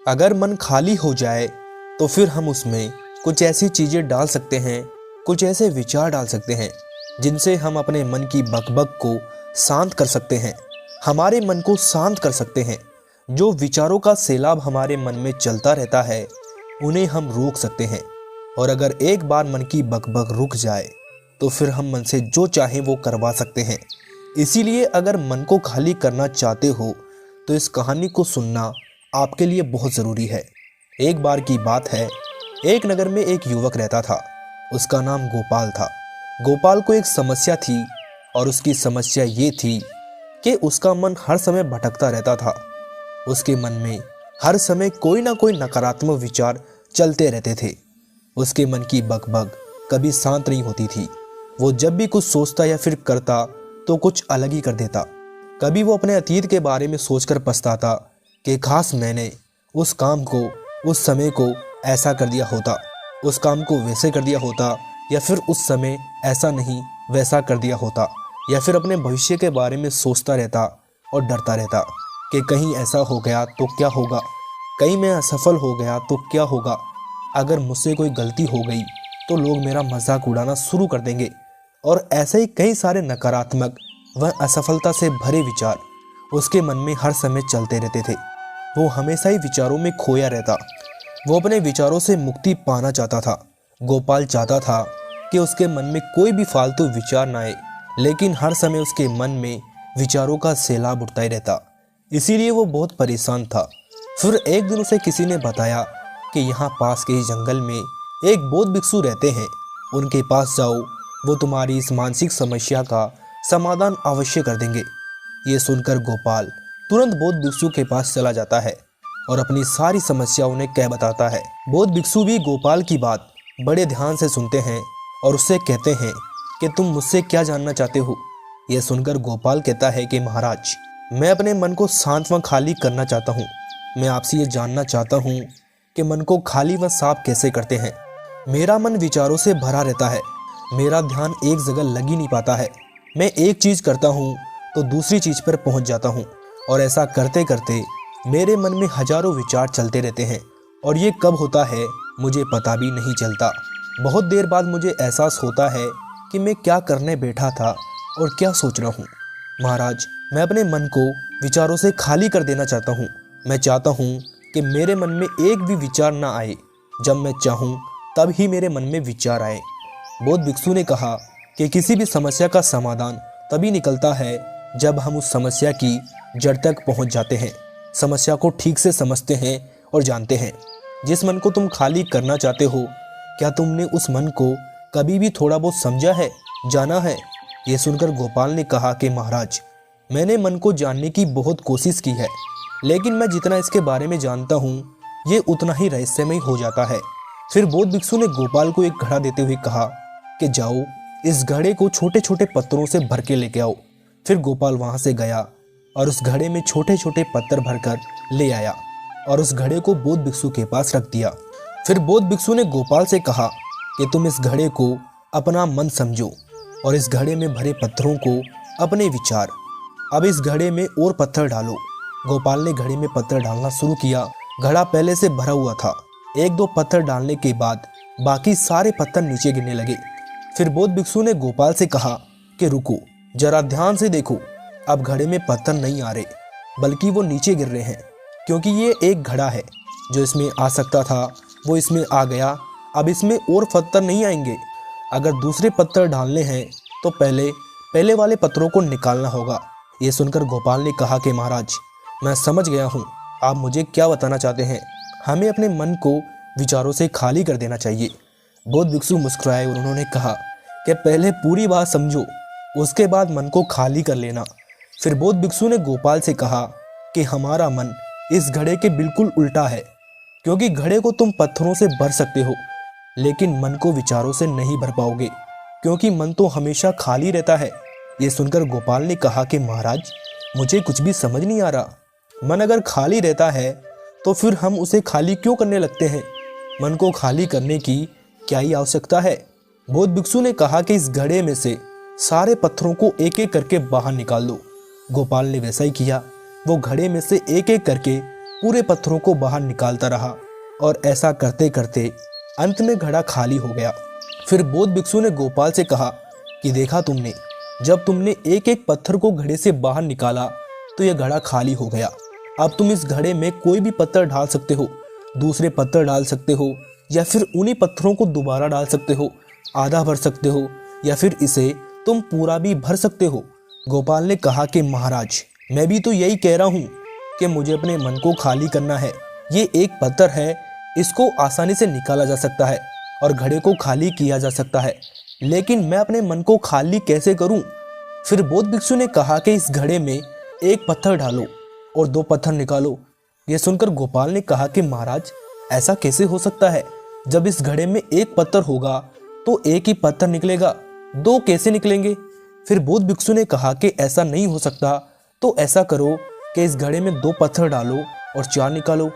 अगर मन खाली हो जाए तो फिर हम उसमें कुछ ऐसी चीज़ें डाल सकते हैं, कुछ ऐसे विचार डाल सकते हैं जिनसे हम अपने मन की बकबक को शांत कर सकते हैं, हमारे मन को शांत कर सकते हैं। जो विचारों का सैलाब हमारे मन में चलता रहता है उन्हें हम रोक सकते हैं। और अगर एक बार मन की बकबक रुक जाए तो फिर हम मन से जो चाहें वो करवा सकते हैं। इसीलिए अगर मन को खाली करना चाहते हो तो इस कहानी को सुनना आपके लिए बहुत ज़रूरी है। एक बार की बात है, एक नगर में एक युवक रहता था। उसका नाम गोपाल था। गोपाल को एक समस्या थी और उसकी समस्या ये थी कि उसका मन हर समय भटकता रहता था। उसके मन में हर समय कोई ना कोई नकारात्मक विचार चलते रहते थे। उसके मन की बकबक कभी शांत नहीं होती थी। वो जब भी कुछ सोचता या फिर करता तो कुछ अलग ही कर देता। कभी वो अपने अतीत के बारे में सोचकर पछताता कि काश मैंने उस काम को, उस समय को ऐसा कर दिया होता, उस काम को वैसे कर दिया होता, या फिर उस समय ऐसा नहीं वैसा कर दिया होता। या फिर अपने भविष्य के बारे में सोचता रहता और डरता रहता कि कहीं ऐसा हो गया तो क्या होगा, कहीं मैं असफल हो गया तो क्या होगा, अगर मुझसे कोई गलती हो गई तो लोग मेरा मजाक उड़ाना शुरू कर देंगे। और ऐसे ही कई सारे नकारात्मक व असफलता से भरे विचार उसके मन में हर समय चलते रहते थे। वो हमेशा ही विचारों में खोया रहता। वो अपने विचारों से मुक्ति पाना चाहता था। गोपाल चाहता था कि उसके मन में कोई भी फालतू विचार ना आए, लेकिन हर समय उसके मन में विचारों का सैलाब उठता ही रहता। इसीलिए वो बहुत परेशान था। फिर एक दिन उसे किसी ने बताया कि यहाँ पास के ही जंगल में एक बौद्ध भिक्षु रहते हैं, उनके पास जाओ, वो तुम्हारी इस मानसिक समस्या का समाधान अवश्य कर देंगे। ये सुनकर गोपाल तुरंत बौद्ध भिक्षु के पास चला जाता है और अपनी सारी समस्या उन्हें कह बताता है। बौद्ध भिक्षु भी गोपाल की बात बड़े ध्यान से सुनते हैं और उससे कहते हैं कि तुम मुझसे क्या जानना चाहते हो। यह सुनकर गोपाल कहता है कि महाराज, मैं अपने मन को शांत व खाली करना चाहता हूँ। मैं आपसे ये जानना चाहता हूँ कि मन को खाली व साफ कैसे करते हैं। मेरा मन विचारों से भरा रहता है, मेरा ध्यान एक जगह लग ही नहीं पाता है। मैं एक चीज़ करता हूँ तो दूसरी चीज़ पर पहुँच जाता हूँ, और ऐसा करते करते मेरे मन में हजारों विचार चलते रहते हैं, और ये कब होता है मुझे पता भी नहीं चलता। बहुत देर बाद मुझे एहसास होता है कि मैं क्या करने बैठा था और क्या सोच रहा हूँ। महाराज, मैं अपने मन को विचारों से खाली कर देना चाहता हूँ। मैं चाहता हूँ कि मेरे मन में एक भी विचार ना आए। जब मैं चाहूँ तब ही मेरे मन में विचार आए। बौद्ध भिक्षु ने कहा कि किसी भी समस्या का समाधान तभी निकलता है जब हम उस समस्या की जड़ तक पहुँच जाते हैं, समस्या को ठीक से समझते हैं और जानते हैं। जिस मन को तुम खाली करना चाहते हो, क्या तुमने उस मन को कभी भी थोड़ा बहुत समझा है, जाना है? ये सुनकर गोपाल ने कहा कि महाराज, मैंने मन को जानने की बहुत कोशिश की है, लेकिन मैं जितना इसके बारे में जानता हूँ ये उतना ही रहस्यमय हो जाता है। फिर बौद्ध भिक्षु ने गोपाल को एक घड़ा देते हुए कहा कि जाओ, इस घड़े को छोटे छोटे पत्थरों से भर के लेके आओ। फिर गोपाल वहाँ से गया और उस घड़े में छोटे छोटे पत्थर भरकर ले आया और उस घड़े को बौद्ध भिक्षु के पास रख दिया। फिर बौद्ध भिक्षु ने गोपाल से कहा कि तुम इस घड़े को अपना मन समझो और इस घड़े में भरे पत्थरों को अपने विचार। अब इस घड़े में और पत्थर डालो। गोपाल ने घड़े में पत्थर डालना शुरू किया। घड़ा पहले से भरा हुआ था। एक दो पत्थर डालने के बाद बाकी सारे पत्थर नीचे गिरने लगे। फिर बौद्ध भिक्षु ने गोपाल से कहा कि रुको, जरा ध्यान से देखो। अब घड़े में पत्थर नहीं आ रहे, बल्कि वो नीचे गिर रहे हैं, क्योंकि ये एक घड़ा है। जो इसमें आ सकता था वो इसमें आ गया। अब इसमें और पत्थर नहीं आएंगे। अगर दूसरे पत्थर डालने हैं तो पहले वाले पत्थरों को निकालना होगा। ये सुनकर गोपाल ने कहा कि महाराज, मैं समझ गया हूँ, आप मुझे क्या बताना चाहते हैं। हमें अपने मन को विचारों से खाली कर देना चाहिए। बौद्ध भिक्षु मुस्कुराए और उन्होंने कहा कि पहले पूरी बात समझो, उसके बाद मन को खाली कर लेना। फिर बौद्ध भिक्षु ने गोपाल से कहा कि हमारा मन इस घड़े के बिल्कुल उल्टा है, क्योंकि घड़े को तुम पत्थरों से भर सकते हो, लेकिन मन को विचारों से नहीं भर पाओगे, क्योंकि मन तो हमेशा खाली रहता है। ये सुनकर गोपाल ने कहा कि महाराज, मुझे कुछ भी समझ नहीं आ रहा। मन अगर खाली रहता है तो फिर हम उसे खाली क्यों करने लगते हैं? मन को खाली करने की क्या ही आवश्यकता है? बौद्ध भिक्षु ने कहा कि इस घड़े में से सारे पत्थरों को एक एक करके बाहर निकाल दो। गोपाल ने वैसा ही किया। वो घड़े में से एक एक करके पूरे पत्थरों को बाहर निकालता रहा और ऐसा करते करते अंत में घड़ा खाली हो गया। फिर बौद्ध भिक्षु ने गोपाल से कहा कि देखा तुमने, जब तुमने एक एक पत्थर को घड़े से बाहर निकाला तो यह घड़ा खाली हो गया। अब तुम इस घड़े में कोई भी पत्थर डाल सकते हो, दूसरे पत्थर डाल सकते हो, या फिर उन्हीं पत्थरों को दोबारा डाल सकते हो, आधा भर सकते हो, या फिर इसे तुम पूरा भी भर सकते हो। गोपाल ने कहा कि महाराज, मैं भी तो यही कह रहा हूँ कि मुझे अपने मन को खाली करना है। ये एक पत्थर है, इसको आसानी से निकाला जा सकता है और घड़े को खाली किया जा सकता है, लेकिन मैं अपने मन को खाली कैसे करूं? फिर बौद्ध भिक्षु ने कहा कि इस घड़े में एक पत्थर डालो और 2 पत्थर निकालो। यह सुनकर गोपाल ने कहा कि महाराज, ऐसा कैसे हो सकता है? जब इस घड़े में एक पत्थर होगा तो एक ही पत्थर निकलेगा, 2 कैसे निकलेंगे? फिर बौद्ध भिक्षु ने कहा कि ऐसा नहीं हो सकता, तो ऐसा करो कि इस घड़े में 2 पत्थर डालो और 4 निकालो।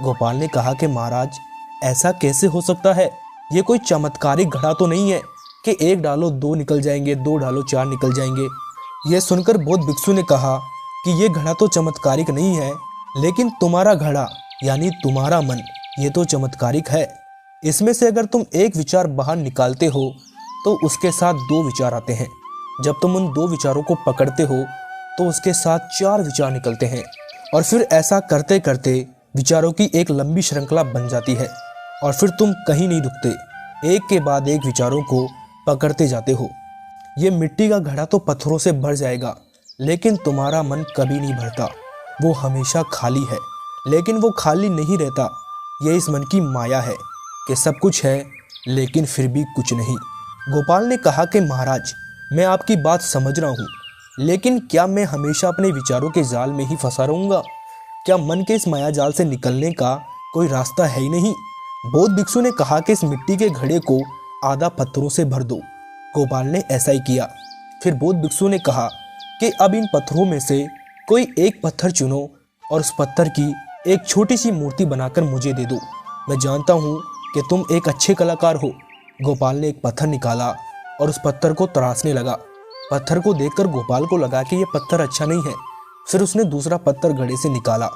गोपाल ने कहा कि महाराज, ऐसा कैसे हो सकता है? ये कोई चमत्कारिक घड़ा तो नहीं है कि 1 डालो 2 निकल जाएंगे, 2 डालो 4 निकल जाएंगे। यह सुनकर बौद्ध भिक्षु ने कहा कि ये घड़ा तो चमत्कारिक नहीं है, लेकिन तुम्हारा घड़ा यानी तुम्हारा मन, ये तो चमत्कारिक है। इसमें से अगर तुम एक विचार बाहर निकालते हो तो उसके साथ 2 विचार आते हैं। जब तुम उन 2 विचारों को पकड़ते हो तो उसके साथ 4 विचार निकलते हैं, और फिर ऐसा करते करते विचारों की एक लंबी श्रृंखला बन जाती है, और फिर तुम कहीं नहीं रुकते, एक के बाद एक विचारों को पकड़ते जाते हो। ये मिट्टी का घड़ा तो पत्थरों से भर जाएगा, लेकिन तुम्हारा मन कभी नहीं भरता। वो हमेशा खाली है, लेकिन वो खाली नहीं रहता। ये इस मन की माया है कि सब कुछ है लेकिन फिर भी कुछ नहीं। गोपाल ने कहा कि महाराज, मैं आपकी बात समझ रहा हूँ, लेकिन क्या मैं हमेशा अपने विचारों के जाल में ही फंसा रहूँगा? क्या मन के इस माया जाल से निकलने का कोई रास्ता है ही नहीं? बौद्ध भिक्षु ने कहा कि इस मिट्टी के घड़े को आधा पत्थरों से भर दो। गोपाल ने ऐसा ही किया। फिर बौद्ध भिक्षु ने कहा कि अब इन पत्थरों में से कोई एक पत्थर चुनो और उस पत्थर की एक छोटी सी मूर्ति बनाकर मुझे दे दो। मैं जानता हूँ कि तुम एक अच्छे कलाकार हो। गोपाल ने एक पत्थर निकाला और उस पत्थर को तराशने लगा। पत्थर को देखकर गोपाल को लगा कि यह पत्थर अच्छा नहीं है। फिर उसने दूसरा पत्थर घड़े से निकाला,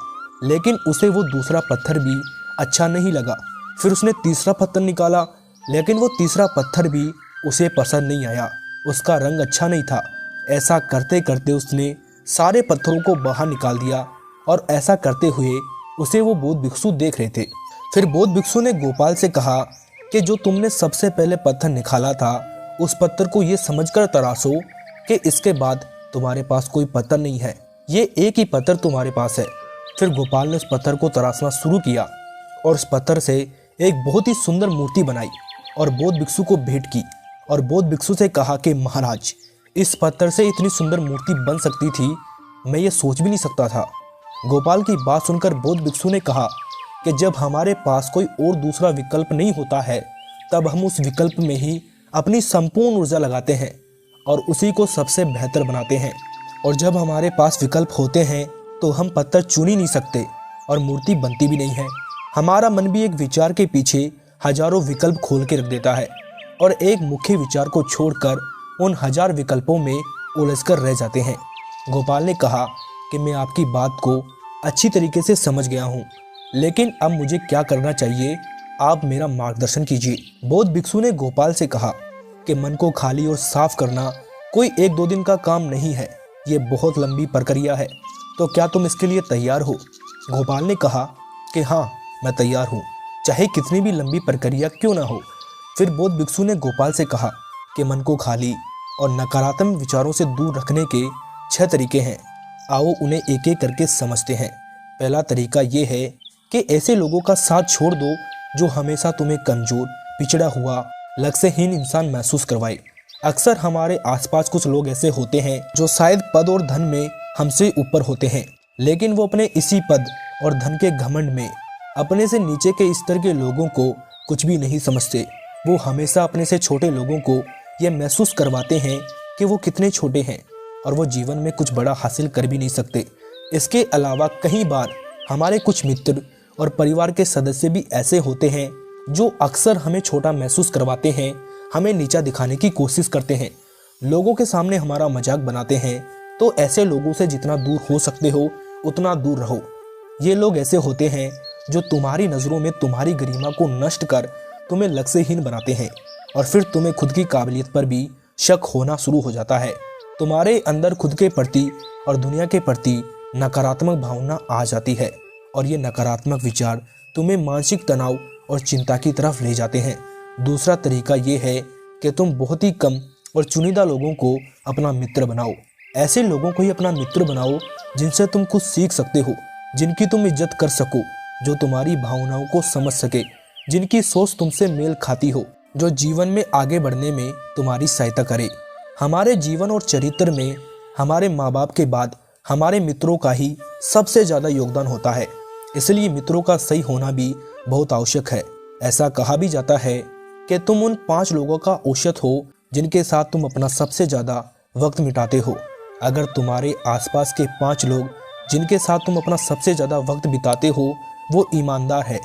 लेकिन उसे वो दूसरा पत्थर भी अच्छा नहीं लगा। फिर उसने तीसरा पत्थर निकाला, लेकिन वो तीसरा पत्थर भी उसे पसंद नहीं आया। उसका रंग अच्छा नहीं था। ऐसा करते करते उसने सारे पत्थरों को बाहर निकाल दिया, और ऐसा करते हुए उसे वो बौद्ध भिक्षु देख रहे थे। फिर बौद्ध भिक्षु ने गोपाल से कहा कि जो तुमने सबसे पहले पत्थर निकाला था, उस पत्थर को ये समझकर तराशो कि इसके बाद तुम्हारे पास कोई पत्थर नहीं है, ये एक ही पत्थर तुम्हारे पास है। फिर गोपाल ने उस पत्थर को तराशना शुरू किया और उस पत्थर से एक बहुत ही सुंदर मूर्ति बनाई और बौद्ध भिक्षु को भेंट की, और बौद्ध भिक्षु से कहा कि महाराज, इस पत्थर से इतनी सुंदर मूर्ति बन सकती थी, मैं ये सोच भी नहीं सकता था। गोपाल की बात सुनकर बौद्ध भिक्षु ने कहा कि जब हमारे पास कोई और दूसरा विकल्प नहीं होता है, तब हम उस विकल्प में ही अपनी संपूर्ण ऊर्जा लगाते हैं और उसी को सबसे बेहतर बनाते हैं। और जब हमारे पास विकल्प होते हैं तो हम पत्थर चुन ही नहीं सकते और मूर्ति बनती भी नहीं है। हमारा मन भी एक विचार के पीछे हजारों विकल्प खोल के रख देता है और एक मुख्य विचार को छोड़कर उन 1000 विकल्पों में उलझकर रह जाते हैं। गोपाल ने कहा कि मैं आपकी बात को अच्छी तरीके से समझ गया हूँ, लेकिन अब मुझे क्या करना चाहिए, आप मेरा मार्गदर्शन कीजिए। बौद्ध भिक्षु ने गोपाल से कहा कि मन को खाली और साफ करना कोई 1-2 दिन का काम नहीं है, ये बहुत लंबी प्रक्रिया है। तो क्या तुम इसके लिए तैयार हो? गोपाल ने कहा कि हाँ, मैं तैयार हूँ, चाहे कितनी भी लंबी प्रक्रिया क्यों ना हो। फिर बौद्ध भिक्षु ने गोपाल से कहा कि मन को खाली और नकारात्मक विचारों से दूर रखने के 6 तरीके हैं। आओ उन्हें एक एक करके समझते हैं। पहला तरीका ये है कि ऐसे लोगों का साथ छोड़ दो जो हमेशा तुम्हें कमजोर, पिछड़ा हुआ, लक्ष्यहीन इंसान महसूस करवाए। अक्सर हमारे आसपास कुछ लोग ऐसे होते हैं जो शायद पद और धन में हमसे ऊपर होते हैं, लेकिन वो अपने इसी पद और धन के घमंड में अपने से नीचे के स्तर के लोगों को कुछ भी नहीं समझते। वो हमेशा अपने से छोटे लोगों को यह महसूस करवाते हैं कि वो कितने छोटे हैं और वो जीवन में कुछ बड़ा हासिल कर भी नहीं सकते। इसके अलावा कई बार हमारे कुछ मित्र और परिवार के सदस्य भी ऐसे होते हैं जो अक्सर हमें छोटा महसूस करवाते हैं, हमें नीचा दिखाने की कोशिश करते हैं, लोगों के सामने हमारा मजाक बनाते हैं। तो ऐसे लोगों से जितना दूर हो सकते हो उतना दूर रहो। ये लोग ऐसे होते हैं जो तुम्हारी नज़रों में तुम्हारी गरिमा को नष्ट कर तुम्हें लक्ष्यहीन बनाते हैं और फिर तुम्हें खुद की काबिलियत पर भी शक होना शुरू हो जाता है। तुम्हारे अंदर खुद के प्रति और दुनिया के प्रति नकारात्मक भावना आ जाती है और ये नकारात्मक विचार तुम्हें मानसिक तनाव और चिंता की तरफ ले जाते हैं। दूसरा तरीका ये है कि तुम बहुत ही कम और चुनिंदा लोगों को अपना मित्र बनाओ। ऐसे लोगों को ही अपना मित्र बनाओ जिनसे तुम कुछ सीख सकते हो, जिनकी तुम इज्जत कर सको, जो तुम्हारी भावनाओं को समझ सके, जिनकी सोच तुमसे मेल खाती हो, जो जीवन में आगे बढ़ने में तुम्हारी सहायता करे। हमारे जीवन और चरित्र में हमारे माँ बाप के बाद हमारे मित्रों का ही सबसे ज़्यादा योगदान होता है, इसलिए मित्रों का सही होना भी बहुत आवश्यक है। ऐसा कहा भी जाता है कि तुम उन 5 लोगों का औसत हो जिनके साथ तुम अपना सबसे ज़्यादा वक्त बिताते हो। अगर तुम्हारे आसपास के 5 लोग जिनके साथ तुम अपना सबसे ज़्यादा वक्त बिताते हो वो ईमानदार है,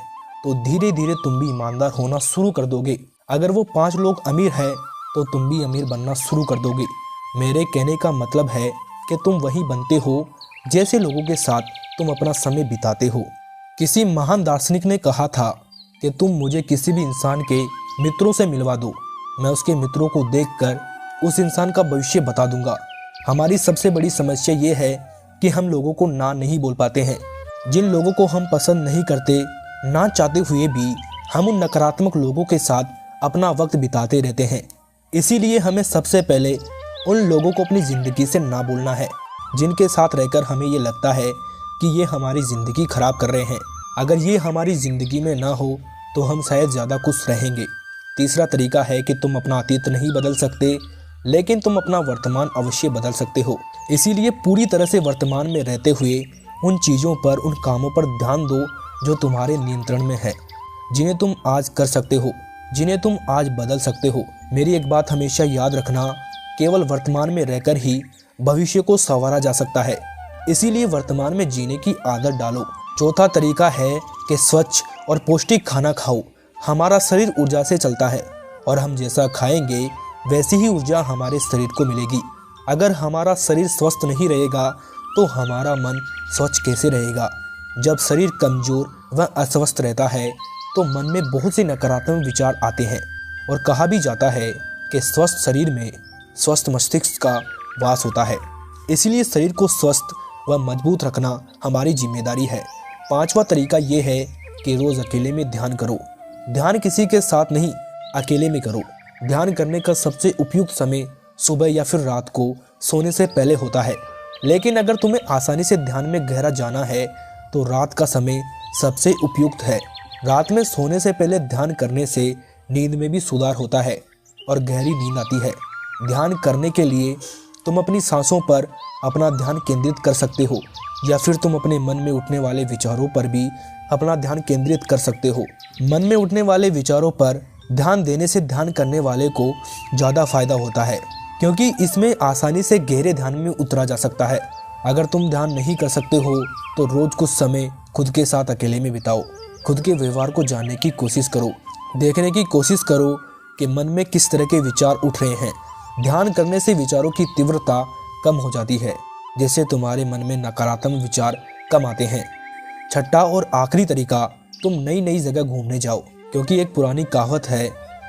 तो धीरे धीरे तुम भी ईमानदार होना शुरू कर दोगे। अगर वो 5 लोग अमीर हैं तो तुम भी अमीर बनना शुरू कर दोगे। मेरे कहने का मतलब है कि तुम वही बनते हो जैसे लोगों के साथ तुम अपना समय बिताते हो। किसी महान दार्शनिक ने कहा था कि तुम मुझे किसी भी इंसान के मित्रों से मिलवा दो, मैं उसके मित्रों को देखकर उस इंसान का भविष्य बता दूंगा। हमारी सबसे बड़ी समस्या ये है कि हम लोगों को ना नहीं बोल पाते हैं। जिन लोगों को हम पसंद नहीं करते, ना चाहते हुए भी हम उन नकारात्मक लोगों के साथ अपना वक्त बिताते रहते हैं। इसीलिए हमें सबसे पहले उन लोगों को अपनी ज़िंदगी से ना बोलना है जिनके साथ रहकर हमें ये लगता है कि ये हमारी ज़िंदगी खराब कर रहे हैं। अगर ये हमारी ज़िंदगी में ना हो तो हम शायद ज़्यादा खुश रहेंगे। तीसरा तरीका है कि तुम अपना अतीत नहीं बदल सकते, लेकिन तुम अपना वर्तमान अवश्य बदल सकते हो। इसीलिए पूरी तरह से वर्तमान में रहते हुए उन चीज़ों पर, उन कामों पर ध्यान दो जो तुम्हारे नियंत्रण में है, जिन्हें तुम आज कर सकते हो, जिन्हें तुम आज बदल सकते हो। मेरी एक बात हमेशा याद रखना, केवल वर्तमान में रहकर ही भविष्य को संवारा जा सकता है। इसीलिए वर्तमान में जीने की आदत डालो। चौथा तरीका है कि स्वच्छ और पौष्टिक खाना खाओ। हमारा शरीर ऊर्जा से चलता है और हम जैसा खाएंगे वैसी ही ऊर्जा हमारे शरीर को मिलेगी। अगर हमारा शरीर स्वस्थ नहीं रहेगा तो हमारा मन स्वच्छ कैसे रहेगा। जब शरीर कमज़ोर व अस्वस्थ रहता है तो मन में बहुत से नकारात्मक विचार आते हैं और कहा भी जाता है कि स्वस्थ शरीर में स्वस्थ मस्तिष्क का वास होता है। इसलिए शरीर को स्वस्थ व मजबूत रखना हमारी जिम्मेदारी है। पांचवा तरीका ये है कि रोज़ अकेले में ध्यान करो। ध्यान किसी के साथ नहीं, अकेले में करो। ध्यान करने का सबसे उपयुक्त समय सुबह या फिर रात को सोने से पहले होता है, लेकिन अगर तुम्हें आसानी से ध्यान में गहरा जाना है तो रात का समय सबसे उपयुक्त है। रात में सोने से पहले ध्यान करने से नींद में भी सुधार होता है और गहरी नींद आती है। ध्यान करने के लिए तुम अपनी सांसों पर अपना ध्यान केंद्रित कर सकते हो या फिर तुम अपने मन में उठने वाले विचारों पर भी अपना ध्यान केंद्रित कर सकते हो। मन में उठने वाले विचारों पर ध्यान देने से ध्यान करने वाले को ज़्यादा फायदा होता है, क्योंकि इसमें आसानी से गहरे ध्यान में उतरा जा सकता है। अगर तुम ध्यान नहीं कर सकते हो तो रोज़ कुछ समय खुद के साथ अकेले में बिताओ। खुद के व्यवहार को जानने की कोशिश करो, देखने की कोशिश करो कि मन में किस तरह के विचार उठ रहे हैं। ध्यान करने से विचारों की तीव्रता कम हो जाती है, जिससे तुम्हारे मन में नकारात्मक विचार कम आते हैं। छठा और आखिरी तरीका, तुम नई नई जगह घूमने जाओ, क्योंकि एक पुरानी कहावत है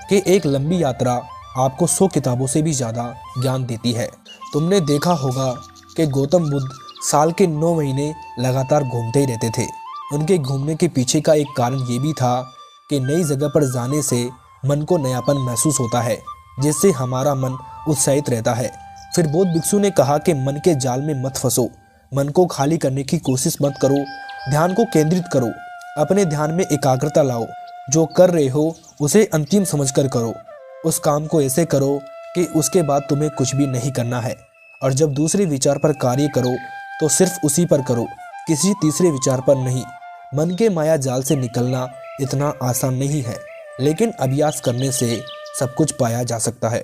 कि एक लंबी यात्रा आपको 100 किताबों से भी ज़्यादा ज्ञान देती है। तुमने देखा होगा कि गौतम बुद्ध साल के 9 महीने लगातार घूमते ही रहते थे। उनके घूमने के पीछे का एक कारण ये भी था कि नई जगह पर जाने से मन को नयापन महसूस होता है, जिससे हमारा मन उत्साहित रहता है। फिर बौद्ध भिक्षु ने कहा कि मन के जाल में मत फंसो, मन को खाली करने की कोशिश मत करो, ध्यान को केंद्रित करो, अपने ध्यान में एकाग्रता लाओ। जो कर रहे हो उसे अंतिम समझकर करो। उस काम को ऐसे करो कि उसके बाद तुम्हें कुछ भी नहीं करना है। और जब दूसरे विचार पर कार्य करो तो सिर्फ उसी पर करो, किसी तीसरे विचार पर नहीं। मन के माया जाल से निकलना इतना आसान नहीं है, लेकिन अभ्यास करने से सब कुछ पाया जा सकता है।